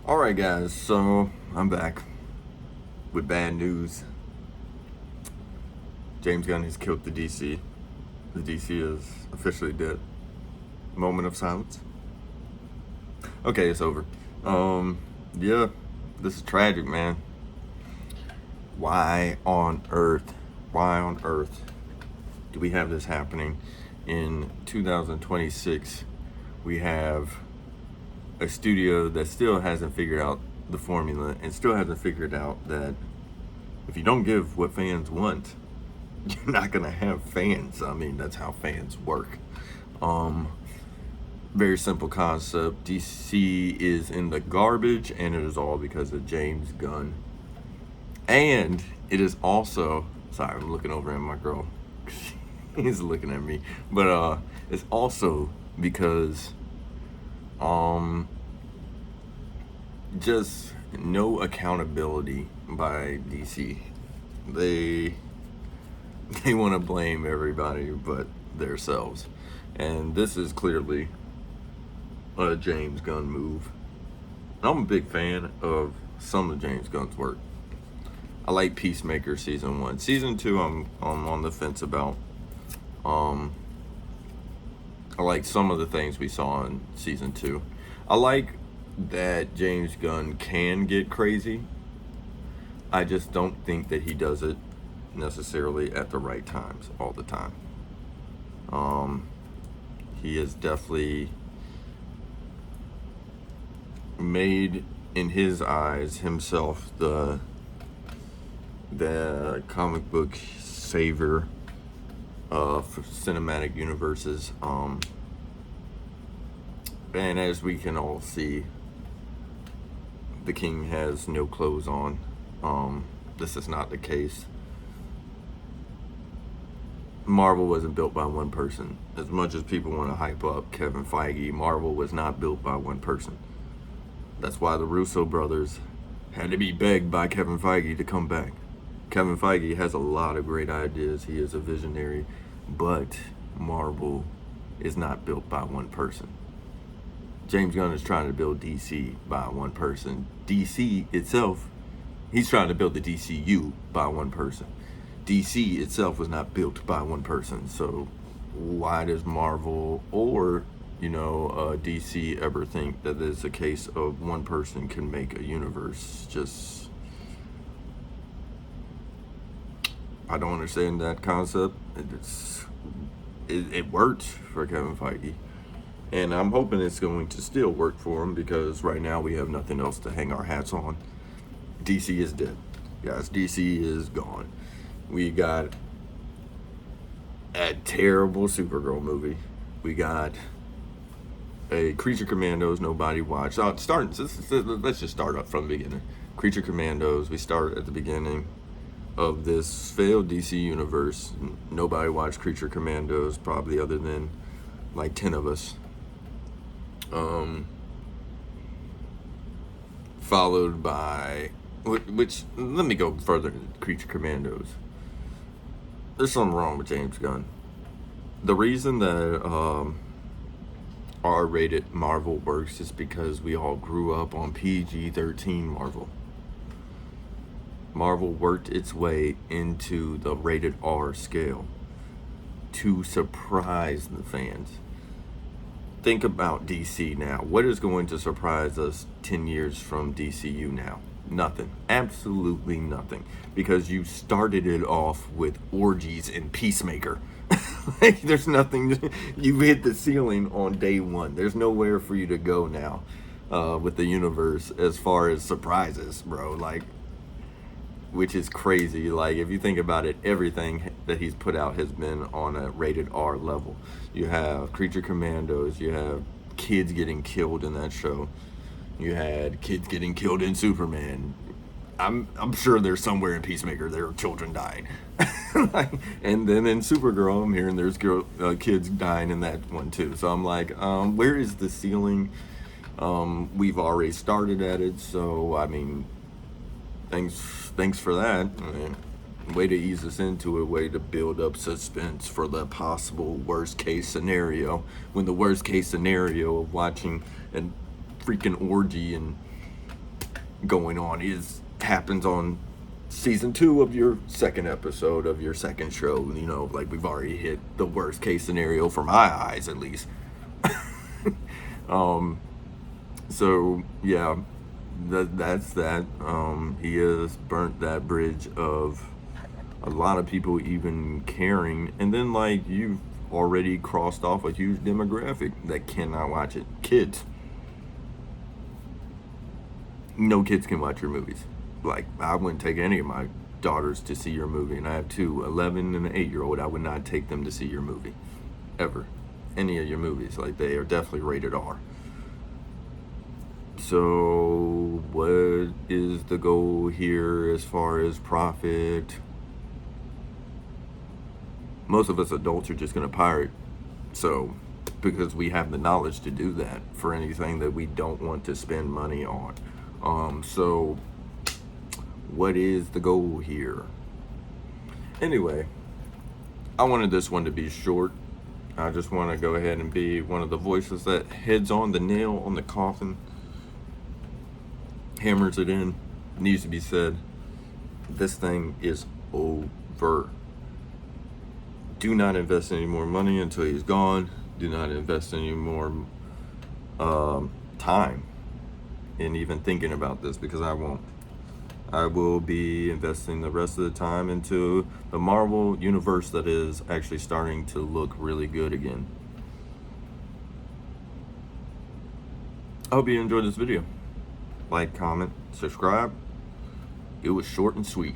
Alright guys, so I'm back with bad news. James Gunn has killed the DC. The DC is officially dead. Moment of silence. Okay, it's over. Yeah, this is tragic, man. Why on earth do we have this happening in 2026? We have a studio that still hasn't figured out the formula and still hasn't figured out that if you don't give what fans want, you're not gonna have fans. I mean, that's how fans work. Very simple concept. DC is in the garbage, and it is all because of James Gunn. And it is also, sorry, I'm looking over at my girl. He's looking at me. But it's also because just no accountability by DC. They want to blame everybody but themselves, and this is clearly a James Gunn move. I'm a big fan of some of James Gunn's work. I like Peacemaker season 1. Season 2 I'm on the fence about. I like some of the things we saw in season 2. I like that James Gunn can get crazy. I just don't think that he does it necessarily at the right times all the time. He has definitely made, in his eyes, himself the comic book savior of cinematic universes. And as we can all see, the king has no clothes on. This is not the case. Marvel wasn't built by one person. As much as people want to hype up Kevin Feige, Marvel was not built by one person. That's why the Russo brothers had to be begged by Kevin Feige to come back. Kevin Feige has a lot of great ideas. He is a visionary, but Marvel is not built by one person. James Gunn is trying to build DC by one person. DC itself, he's trying to build the DCU by one person. DC itself was not built by one person. So why does Marvel or, DC ever think that it's a case of one person can make a universe? I don't understand that concept. It worked for Kevin Feige. And I'm hoping it's going to still work for him, because right now we have nothing else to hang our hats on. DC is dead. Guys, DC is gone. We got a terrible Supergirl movie. We got a Creature Commandos nobody watched. Let's just start up from the beginning. Creature Commandos, we start at the beginning of this failed DC universe. Nobody watched Creature Commandos, probably other than like 10 of us. Followed by, which, let me go further into Creature Commandos. There's something wrong with James Gunn. The reason that R-rated Marvel works is because we all grew up on PG-13 Marvel. Marvel worked its way into the rated R scale to surprise the fans. Think about DC now. What is going to surprise us 10 years from DCU now? Nothing. Absolutely nothing. Because you started it off with orgies and Peacemaker. Like, there's nothing. You hit the ceiling on day one. There's nowhere for you to go now with the universe as far as surprises, bro. Like, which is crazy. Like, if you think about it, everything that he's put out has been on a rated R level. You have Creature Commandos, you have kids getting killed in that show, you had kids getting killed in Superman. I'm sure there's somewhere in Peacemaker there are children dying. And then in Supergirl, I'm hearing there's kids dying in that one too. So I'm like, where is the ceiling? We've already started at it, so I mean, thanks for that. I mean, way to ease us into it, way to build up suspense for the possible worst case scenario, when the worst case scenario of watching a freaking orgy and going on happens on season 2 of your second episode of your second show. You know, like, we've already hit the worst case scenario for my eyes, at least. So yeah, that's that. He has burnt that bridge of a lot of people even caring, and then, like, you've already crossed off a huge demographic that cannot watch it. Kids. No kids can watch your movies. Like, I wouldn't take any of my daughters to see your movie, and I have two, 11 and an 8-year-old. I would not take them to see your movie, ever. Any of your movies. Like, they are definitely rated R. So what is the goal here as far as profit? Most of us adults are just going to pirate. So, because we have the knowledge to do that for anything that we don't want to spend money on. So what is the goal here? Anyway, I wanted this one to be short. I just want to go ahead and be one of the voices that heads on the nail on the coffin, hammers it in. It needs to be said. This thing is over. Do not invest any more money until he's gone. Do not invest any more time in even thinking about this, because I won't. I will be investing the rest of the time into the Marvel universe that is actually starting to look really good again. I hope you enjoyed this video. Like, comment, subscribe. It was short and sweet.